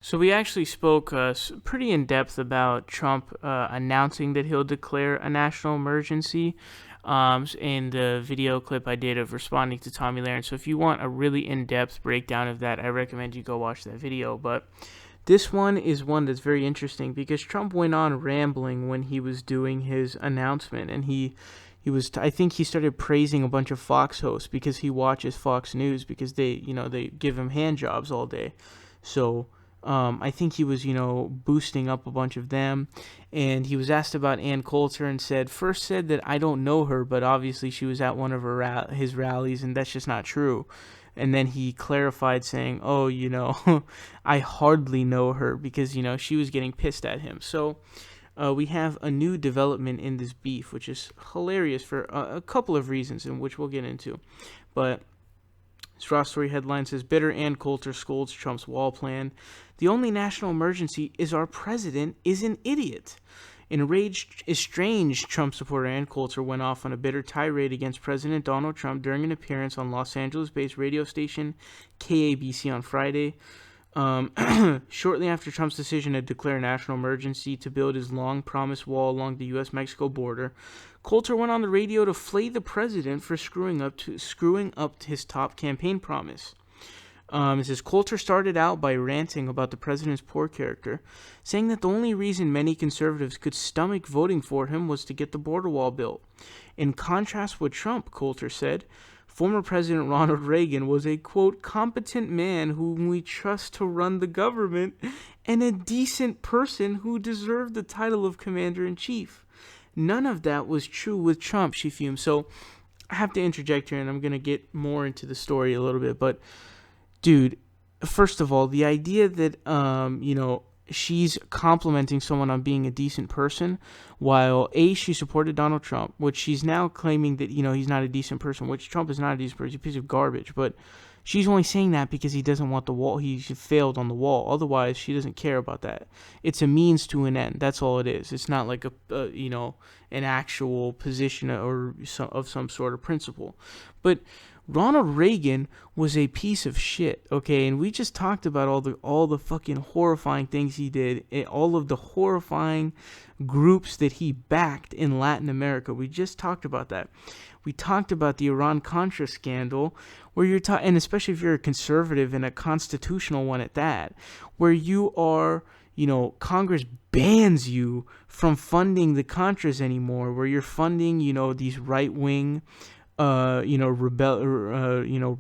So we actually spoke pretty in depth about Trump announcing that he'll declare a national emergency in the video clip I did of responding to Tommy Lahren. So if you want a really in-depth breakdown of that, I recommend you go watch that video. But this one is one that's very interesting because Trump went on rambling when he was doing his announcement, and I think he started praising a bunch of Fox hosts because he watches Fox News because they give him hand jobs all day. So I think he was, boosting up a bunch of them, and he was asked about Ann Coulter and said that I don't know her, but obviously she was at one of his rallies, and that's just not true. And then he clarified saying, oh, I hardly know her because, she was getting pissed at him. So we have a new development in this beef, which is hilarious for a couple of reasons, in which we'll get into. But this Raw Story headline says, bitter Ann Coulter scolds Trump's wall plan. The only national emergency is our president is an idiot. Enraged, estranged Trump supporter Ann Coulter went off on a bitter tirade against President Donald Trump during an appearance on Los Angeles-based radio station KABC on Friday. Shortly after Trump's decision to declare a national emergency to build his long-promised wall along the U.S.-Mexico border, Coulter went on the radio to flay the president for screwing up his top campaign promise. It says Coulter started out by ranting about the president's poor character, saying that the only reason many conservatives could stomach voting for him was to get the border wall built. In contrast with Trump, Coulter said, former President Ronald Reagan was a, quote, competent man whom we trust to run the government and a decent person who deserved the title of commander-in-chief. None of that was true with Trump, she fumed. So I have to interject here, and I'm going to get more into the story a little bit, but dude, first of all, the idea that, she's complimenting someone on being a decent person while, A, she supported Donald Trump, which she's now claiming that, he's not a decent person, which Trump is not a decent person, he's a piece of garbage, but she's only saying that because he doesn't want the wall, he failed on the wall. Otherwise, she doesn't care about that. It's a means to an end. That's all it is. It's not like an actual position or of some sort of principle. But Ronald Reagan was a piece of shit, okay? And we just talked about all the fucking horrifying things he did, all of the horrifying groups that he backed in Latin America. We just talked about that. We talked about the Iran-Contra scandal, where and especially if you're a conservative and a constitutional one at that, where you are, Congress bans you from funding the Contras anymore, where you're funding, these right-wing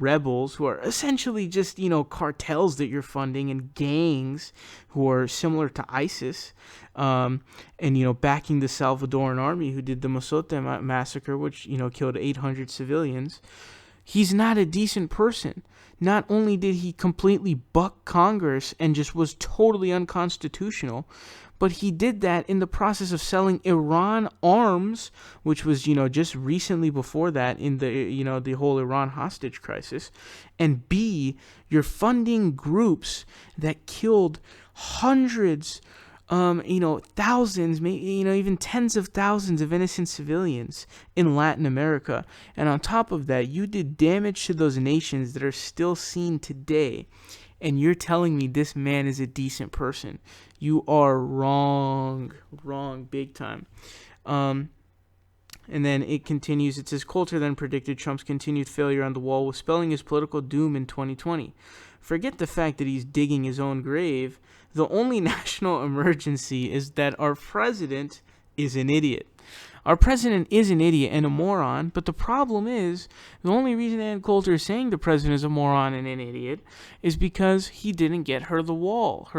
rebels who are essentially just, cartels that you're funding and gangs who are similar to ISIS, and, backing the Salvadoran army who did the Mosote massacre, which, killed 800 civilians. He's not a decent person. Not only did he completely buck Congress and just was totally unconstitutional, but he did that in the process of selling Iran arms, which was, just recently before that in the, the whole Iran hostage crisis. And B, you're funding groups that killed hundreds, thousands, maybe, even tens of thousands of innocent civilians in Latin America. And on top of that, you did damage to those nations that are still seen today. And you're telling me this man is a decent person. You are wrong, big time. And then it continues. It says, Coulter then predicted Trump's continued failure on the wall was spelling his political doom in 2020. Forget the fact that he's digging his own grave. The only national emergency is that our president is an idiot. Our president is an idiot and a moron, but the problem is, the only reason Ann Coulter is saying the president is a moron and an idiot is because he didn't get her the wall.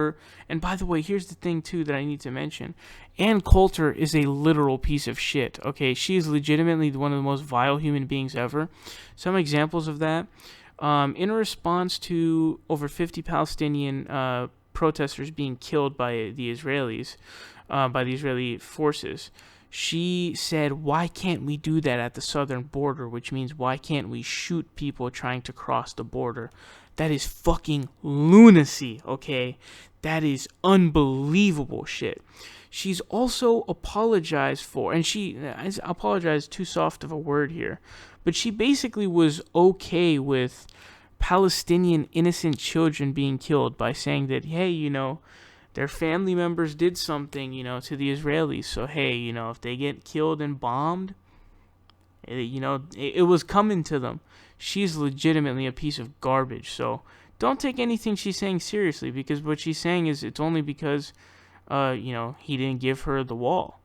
And by the way, here's the thing, too, that I need to mention. Ann Coulter is a literal piece of shit, okay? She is legitimately one of the most vile human beings ever. Some examples of that. In response to over 50 Palestinian protesters being killed by the Israelis, by the Israeli forces, she said, why can't we do that at the southern border? Which means, why can't we shoot people trying to cross the border? That is fucking lunacy, okay? That is unbelievable shit. She's also apologized for, and she apologized too soft of a word here, but she basically was okay with Palestinian innocent children being killed by saying that, hey, their family members did something, to the Israelis. So, hey, if they get killed and bombed, it was coming to them. She's legitimately a piece of garbage. So don't take anything she's saying seriously, because what she's saying is it's only because, he didn't give her the wall.